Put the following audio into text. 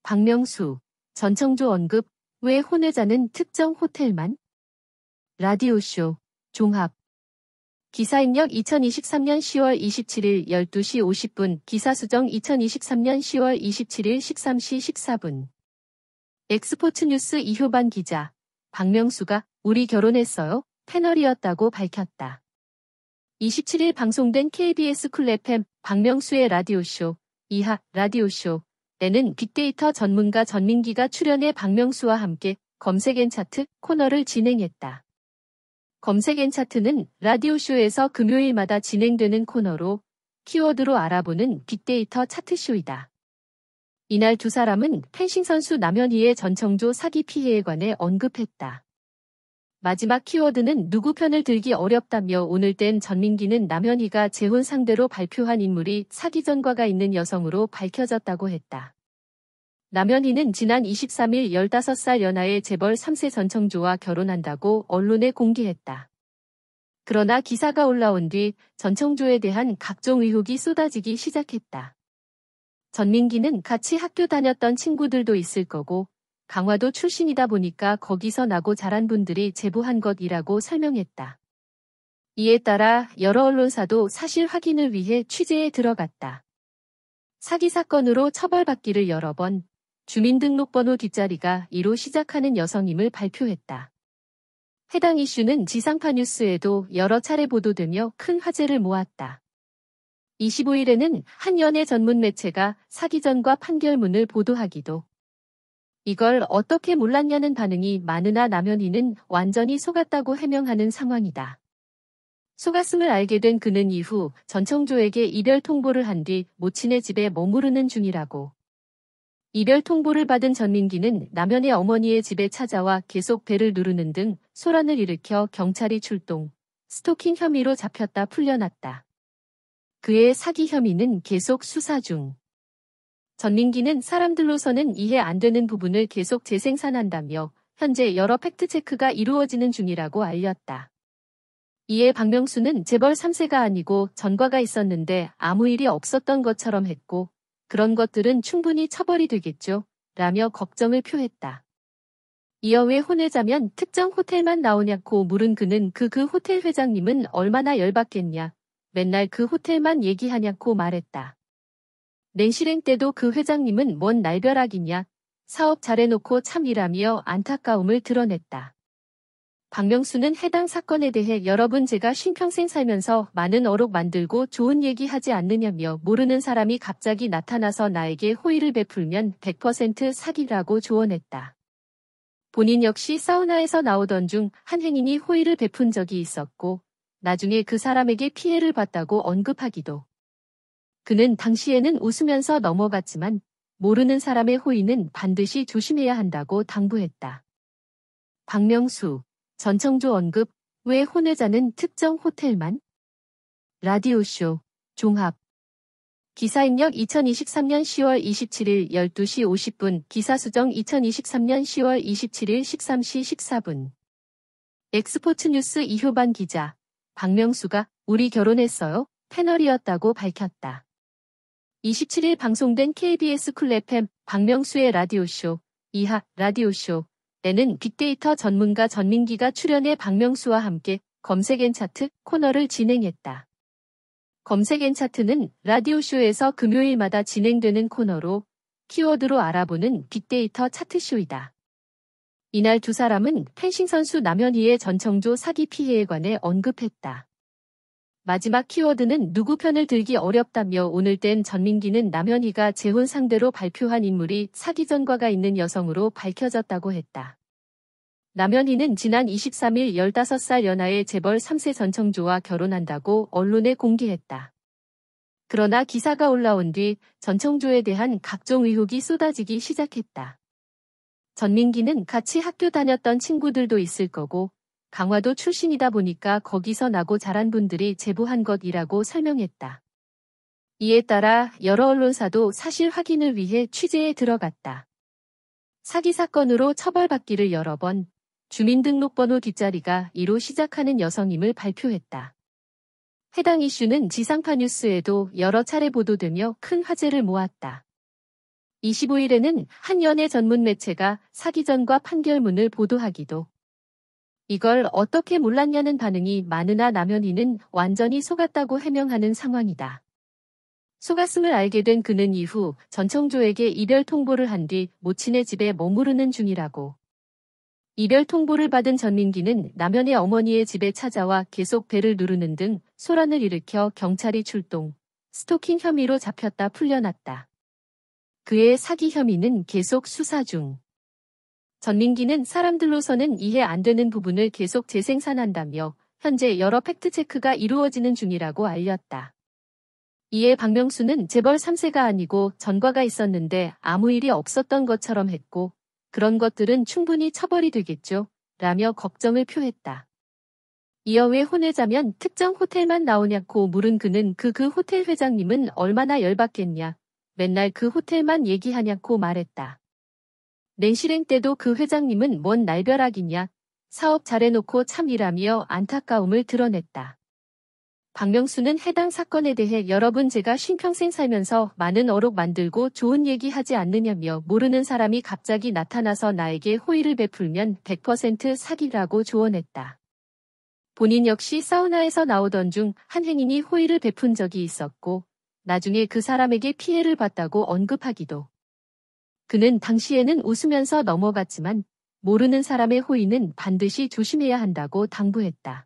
박명수, 전청조 언급, 왜 혼외자는 특정 호텔만? 라디오쇼, 종합. 기사 입력 2023년 10월 27일 12시 50분, 기사 수정 2023년 10월 27일 13시 14분. 엑스포츠뉴스 이효반 기자, 박명수가 우리 결혼했어요? 패널이었다고 밝혔다. 27일 방송된 KBS 쿨 FM 박명수의 라디오쇼, 이하 라디오쇼 때는 빅데이터 전문가 전민기가 출연해 박명수와 함께 검색앤 차트 코너를 진행했다. 검색앤 차트는 라디오쇼에서 금요일마다 진행되는 코너로 키워드로 알아보는 빅데이터 차트쇼이다. 이날 두 사람은 펜싱 선수 남현희의 전청조 사기 피해에 관해 언급했다. 마지막 키워드는 누구 편을 들기 어렵다며 오늘 땐 전민기는 남현희가 재혼 상대로 발표한 인물이 사기 전과가 있는 여성으로 밝혀졌다고 했다. 남현희는 지난 23일 15살 연하의 재벌 3세 전청조와 결혼한다고 언론에 공개했다. 그러나 기사가 올라온 뒤 전청조에 대한 각종 의혹이 쏟아지기 시작했다. 전민기는 같이 학교 다녔던 친구들도 있을 거고 강화도 출신이다 보니까 거기서 나고 자란 분들이 제보한 것이라고 설명했다. 이에 따라 여러 언론사도 사실 확인을 위해 취재에 들어갔다. 사기 사건으로 처벌받기를 여러 번, 주민등록번호 뒷자리가 2로 시작하는 여성임을 발표했다. 해당 이슈는 지상파 뉴스에도 여러 차례 보도되며 큰 화제를 모았다. 25일에는 한 연예 전문 매체가 사기전과 판결문을 보도하기도. 이걸 어떻게 몰랐냐는 반응이 많으나 남현희는 완전히 속았다고 해명하는 상황이다. 속았음을 알게 된 그는 이후 전청조에게 이별 통보를 한 뒤 모친의 집에 머무르는 중이라고. 이별 통보를 받은 전민기는 남현의 어머니의 집에 찾아와 계속 배를 누르는 등 소란을 일으켜 경찰이 출동, 스토킹 혐의로 잡혔다 풀려났다. 그의 사기 혐의는 계속 수사 중. 전민기는 사람들로서는 이해 안 되는 부분을 계속 재생산한다며 현재 여러 팩트체크가 이루어지는 중이라고 알렸다. 이에 박명수는 재벌 3세가 아니고 전과가 있었는데 아무 일이 없었던 것처럼 했고 그런 것들은 충분히 처벌이 되겠죠 라며 걱정을 표했다. 이어 왜 혼외자면 특정 호텔만 나오냐고 물은 그는 그 호텔 회장님은 얼마나 열받겠냐, 맨날 그 호텔만 얘기하냐고 말했다. 낸실행 때도 그 회장님은 뭔 날벼락이냐, 사업 잘해놓고 참이라며 안타까움을 드러냈다. 박명수는 해당 사건에 대해 여러분 제가 쉰평생 살면서 많은 어록 만들고 좋은 얘기 하지 않느냐며 모르는 사람이 갑자기 나타나서 나에게 호의를 베풀면 100% 사기라고 조언했다. 본인 역시 사우나에서 나오던 중 한 행인이 호의를 베푼 적이 있었고 나중에 그 사람에게 피해를 봤다고 언급하기도. 그는 당시에는 웃으면서 넘어갔지만 모르는 사람의 호의는 반드시 조심해야 한다고 당부했다. 박명수, 전청조 언급, 왜 혼외자는 특정 호텔만? 라디오쇼, 종합. 기사 입력 2023년 10월 27일 12시 50분, 기사 수정 2023년 10월 27일 13시 14분. 엑스포츠뉴스 이효반 기자, 박명수가 우리 결혼했어요? 패널이었다고 밝혔다. 27일 방송된 KBS 쿨 FM 박명수의 라디오쇼, 이하 라디오쇼 때는 빅데이터 전문가 전민기가 출연해 박명수와 함께 검색앤 차트 코너를 진행했다. 검색앤 차트는 라디오쇼에서 금요일마다 진행되는 코너로 키워드로 알아보는 빅데이터 차트쇼이다. 이날 두 사람은 펜싱 선수 남현희의 전청조 사기 피해에 관해 언급했다. 마지막 키워드는 누구 편을 들기 어렵다며 오늘 땐 전민기는 남현희가 재혼 상대로 발표한 인물이 사기 전과가 있는 여성으로 밝혀졌다고 했다. 남현희는 지난 23일 15살 연하의 재벌 3세 전청조와 결혼한다고 언론에 공개했다. 그러나 기사가 올라온 뒤 전청조에 대한 각종 의혹이 쏟아지기 시작했다. 전민기는 같이 학교 다녔던 친구들도 있을 거고 강화도 출신이다 보니까 거기서 나고 자란 분들이 제보한 것이라고 설명했다. 이에 따라 여러 언론사도 사실 확인을 위해 취재에 들어갔다. 사기 사건으로 처벌받기를 여러 번, 주민등록번호 뒷자리가 2로 시작하는 여성임을 발표했다. 해당 이슈는 지상파 뉴스에도 여러 차례 보도되며 큰 화제를 모았다. 25일에는 한 연애 전문 매체가 사기 전과 판결문을 보도하기도. 이걸 어떻게 몰랐냐는 반응이 많으나 남현희는 완전히 속았다고 해명하는 상황이다. 속았음을 알게 된 그는 이후 전청조에게 이별 통보를 한 뒤 모친의 집에 머무르는 중이라고. 이별 통보를 받은 전민기는 남현의 어머니의 집에 찾아와 계속 배를 누르는 등 소란을 일으켜 경찰이 출동, 스토킹 혐의로 잡혔다 풀려났다. 그의 사기 혐의는 계속 수사 중. 전민기는 사람들로서는 이해 안 되는 부분을 계속 재생산한다며 현재 여러 팩트체크가 이루어지는 중이라고 알렸다. 이에 박명수는 재벌 3세가 아니고 전과가 있었는데 아무 일이 없었던 것처럼 했고 그런 것들은 충분히 처벌이 되겠죠. 라며 걱정을 표했다. 이어 왜 혼외자면 특정 호텔만 나오냐고 물은 그는 그 호텔 회장님은 얼마나 열받겠냐. 맨날 그 호텔만 얘기하냐고 말했다. 낸실행 때도 그 회장님은 뭔 날벼락이냐. 사업 잘해놓고 참이라며 안타까움을 드러냈다. 박명수는 해당 사건에 대해 여러분 제가 쉰평생 살면서 많은 어록 만들고 좋은 얘기 하지 않느냐며 모르는 사람이 갑자기 나타나서 나에게 호의를 베풀면 100% 사기라고 조언했다. 본인 역시 사우나에서 나오던 중 한 행인이 호의를 베푼 적이 있었고 나중에 그 사람에게 피해를 봤다고 언급하기도. 그는 당시에는 웃으면서 넘어갔지만 모르는 사람의 호의는 반드시 조심해야 한다고 당부했다.